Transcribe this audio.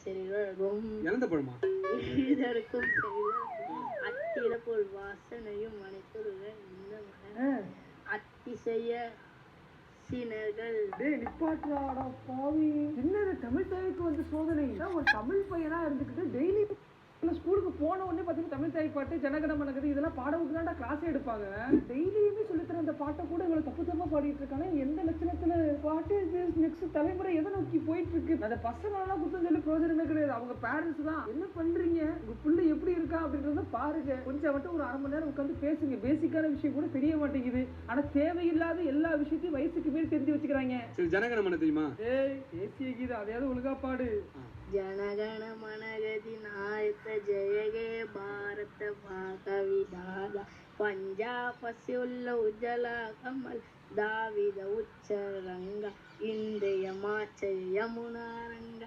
செல்வரும் இழந்த பழமா இதற்கும் செல்வரும் அத்திர போல் வாசனையும் மனைத்துருக இந்த மகன் அத்திசைய சீனர்கள். நிப்பாட்டுறாடா பாவி, என்னது தமிழ் தாய்க்கு வந்து சோதனை? ஒரு தமிழ் பையனா இருந்துக்கிட்டு டெய்லி ஸ்கூலுக்கு போன உடனே பார்த்தீங்கன்னா தமிழ் தாய் பாட்டு, ஜனகணமனகதி இதெல்லாம் பாட விட்டு தான் கிளாஸே எடுப்பாங்க. டெய்லியுமே சொல்லித்தர அந்த பாட்டை கூட இவ்வளோ தப்பு தப்பா பாடிட்டு இருக்காங்க. எந்த லட்சணத்துல பாட்டு நெக்ஸ்ட் தலைமுறை எதை நோக்கி போயிட்டு இருக்கு? அந்த பசங்களெல்லாம் குத்தம் சொல்லி பிரோஜனமே கிடையாது. அவங்க பேரண்ட்ஸ் தான் என்ன பண்றீங்க, உங்க பிள்ளை எப்படி இருக்கா அப்படின்றத பாருங்க. கொஞ்சம் மட்டும் ஒரு 1/2 மணி நேரம் உட்காந்து பேசுங்க. பேசிக்கான விஷயம் கூட தெரிய மாட்டேங்குது. ஆனா தேவையில்லாத எல்லா விஷயத்தையும் வயசுக்கு மேல் தெரிஞ்சு வச்சுக்கிறாங்க. ஜனகணமன தெரியுமா? தேசிய கீதம் அதையாவது ஒழுங்கா பாடு. ಜನಗಣ ಮನಗದಿ ನಾಯಕ ಜಯಗೆ ಭಾರತ ಭಾಗ ವಿಧಾನ ಪಂಜಾಬಸ್ಯುಲ್ಲ ಉಜ್ಜಲ ಕಮಲ್ ದಾವಿದ ಉಚ್ಚರಂಗ ಇಂದ್ರಿಯ ಮಾಚ ಯಮುನಾರಂಗ